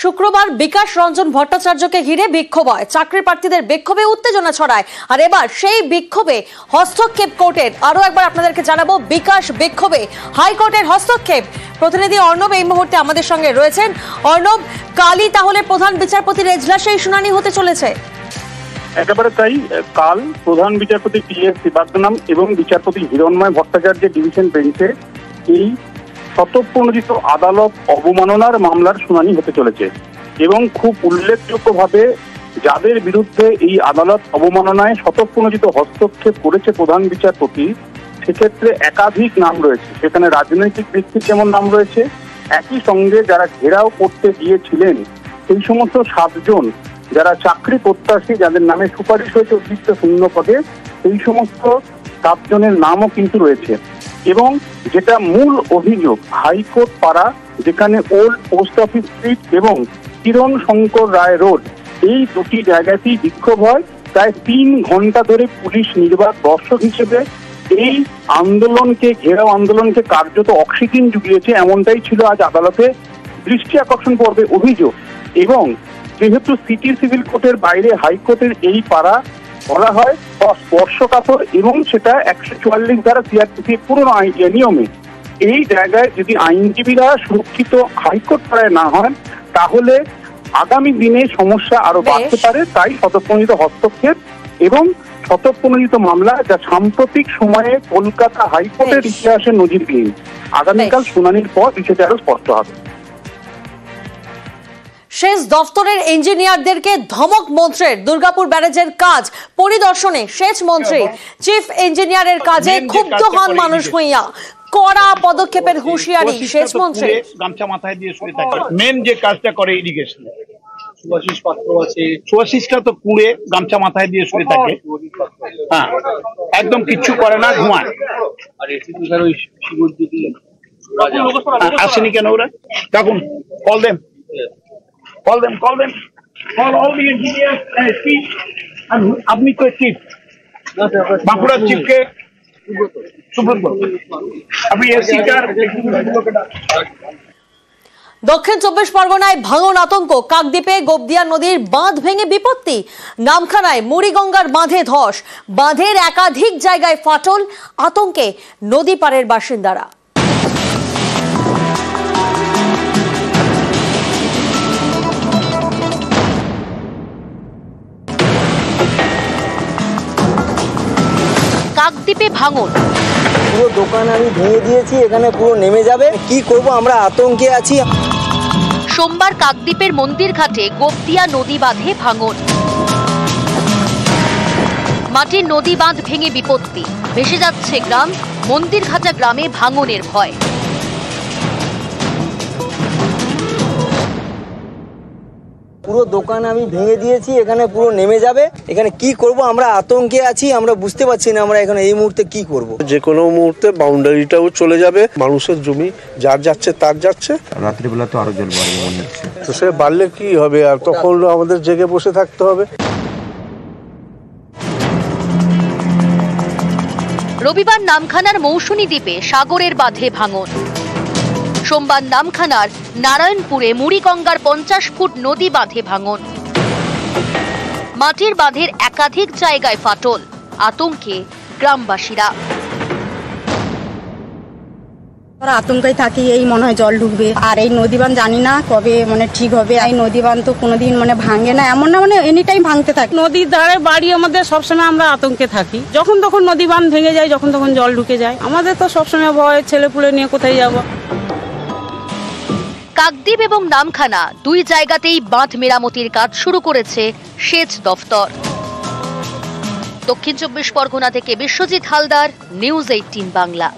শুক্রবার বিকাশ রঞ্জন ভট্টাচার্যকে ঘিরে বিক্ষোভ হয়। চাকরি প্রার্থীদের বিক্ষোভে উত্তেজনা ছড়ায়। আর এবার সেই বিক্ষোভে হস্তক্ষেপ কোর্টের। আরো একবার আপনাদেরকে জানাবো, বিকাশ বিক্ষোভে হাইকোর্টের হস্তক্ষেপ। প্রতিনিধি অর্ণব এই মুহূর্তে আমাদের সঙ্গে রয়েছেন। অর্ণব, কালই তাহলে প্রধান বিচারপতির এজলাসে শুনানি হতে চলেছে। একেবারে তাই, কাল প্রধান বিচারপতি টি.এস. শিবাগ্নম এবং বিচারপতি হিরণময় ভট্টাচার্যের ডিভিশন বেঞ্চে এই স্বতঃপ্রণোদিত আদালত অবমাননার মামলার শুনানি হতে চলেছে এবং খুব উল্লেখযোগ্যভাবে যাদের বিরুদ্ধে এই আদালত অবমাননায় স্বতঃপ্রণোদিত হস্তক্ষেপ করেছে প্রধান বিচারপতি, সেক্ষেত্রে একাধিক নাম রয়েছে। সেখানে রাজনৈতিক ব্যক্তির যেমন নাম রয়েছে, একই সঙ্গে যারা ঘেরাও করতে গিয়েছিলেন সেই সমস্ত 7 জন যারা চাকরি প্রত্যাশী, যাদের নামে সুপারিশ হয়েছে অতিরিক্ত শূন্য পদে, সেই সমস্ত 7 জনের নামও কিন্তু রয়েছে। এবং যেটা মূল অভিযোগ, হাইকোর্ট পাড়া, যেখানে ওল্ড পোস্ট অফিস স্ট্রিট এবং কিরণ শঙ্কর রায় রোড, এই দুটি জায়গাতেই বিক্ষোভ হয়। প্রায় 3 ঘন্টা ধরে পুলিশ নির্বাক দর্শক হিসেবে এই আন্দোলনকে, ঘেরাও আন্দোলনকে কার্যত অক্সিজেন জুগিয়েছে, এমনটাই ছিল আজ আদালতে দৃষ্টি আকর্ষণ পর্বে অভিযোগ। এবং যেহেতু সিটি সিভিল কোর্টের বাইরে হাইকোর্টের এই পাড়া বলা হয় স্পর্শকাতর এবং সেটা 144 ধারা সিআরপিসি পুরনো নিয়মে, এই জায়গায় যদি আইনজীবীরা সুরক্ষিত হাইকোর্ট পাড়ায় না হয় তাহলে আগামী দিনে সমস্যা আরো বাড়তে পারে। তাই স্বতঃপ্রণোদিত হস্তক্ষেপ এবং স্বতঃপ্রণোদিত মামলা, যা সাম্প্রতিক সময়ে কলকাতা হাইকোর্টের ইতিহাসে নজিরবিহীন। আগামীকাল শুনানির পর বিষয়টি আরো স্পষ্ট হবে। সেচ দফতরের ইঞ্জিনিয়ারদেরকে ধমক মন্ত্রীর। দুর্গাপুর ব্যারেজের কাজ পরিদর্শনে সেচ মন্ত্রী চিফ ইঞ্জিনিয়ারের কাজে ক্ষুব্ধ হন মানুষ হইয়া। কড়া পদক্ষেপের হুঁশিয়ারি সেচ মন্ত্রী। গামছা মাথায় দিয়ে শুয়ে থাকে, মেন যে কাজটা করে ইরিগেশন, সুভাষিস পাত্র আছে, সুভাষিসটা তো পুড়ে গামছা মাথায় দিয়ে শুয়ে থাকে, হ্যাঁ, একদম কিচ্ছু করে না, ঘুমায়। আর এসিপি স্যার ওই শিবুর দিদি আসেনি কেন ওরা? দেখুন, call them, call them, call all the engineers and chief, and আপনি তো চিফ, বাঁকুড়ার চিফকে সুব্রত, আপনি এসি কার। দক্ষিণ 24 পরগনায় ভাঙন আতঙ্ক। কাকদ্বীপে গোবদিয়া নদীর বাঁধ ভেঙে বিপত্তি। নামখানায় মুড়িগঙ্গার বাঁধে ধস। বাঁধের একাধিক জায়গায় ফাটল। আতঙ্কে নদী পাড়ের বাসিন্দারা। কাকদ্বীপে ভাঙন। পুরো দোকান আমি ভেঙে দিয়েছি, এখানে পুরো নেমে যাবে, কি করব আমরা আতঙ্কে আছি। সোমবার কাকদ্বীপের মন্দির ঘাটে গোবদিয়া নদী বাঁধে ভাঙন। মাটির নদী বাঁধ ভেঙে বিপত্তি। ভেসে যাচ্ছে গ্রাম। মন্দিরঘাটা গ্রামে ভাঙনের ভয়। পুরো দোকান আমি ভেঙে দিয়েছি, এখানে পুরো নেমে যাবে, এখানে কি করব আমরা আতঙ্কে আছি, আমরা বুঝতে পারছি না আমরা এখানে এই মুহূর্তে কি করব। যে কোনো মুহূর্তে বাউন্ডারিটাও চলে যাবে, মানুষের জমি যার যাচ্ছে তার যাচ্ছে। রাত্রিবেলা তো আরো জল বাড়বে মনে হচ্ছে, তো সে বাড়লে কি হবে, আর তখন আমাদের জেগে বসে থাকতে হবে। রবিবার নামখানার মৌসুমী দ্বীপে সাগরের বাঁধে ভাঙন। সোমবার নামখানার নারায়ণপুরে মুড়িগঙ্গার 50 ফুট নদী বাঁধে ভাঙন। মাটির বাঁধের একাধিক জায়গায় ফাটল। আতঙ্কে গ্রামবাসীরা। আতঙ্কে থাকি, এই মনে হয় জল ঢুকবে। আর এই নদীবান জানি না কবে ঠিক হবে। এই নদীবান তো কোনোদিন ভাঙে না, এমন না, এনি টাইম ভাঙতে থাকে। নদীর ধারে বাড়ি আমাদের, সবসময় আমরা আতঙ্কে থাকি। যখন তখন নদীবান ভেঙে যায়, যখন তখন জল ঢুকে যায়, আমাদের তো সবসময় ভয়, ছেলেপুলে নিয়ে কোথায় যাব। কাকদ্বীপ এবং নামখানা 2 জায়গাতেই বাঁধ মেরামতির কাজ শুরু করেছে সেচ দফতর। দক্ষিণ 24 পরগনা থেকে বিশ্বজিৎ হালদার, নিউজ 18 বাংলা।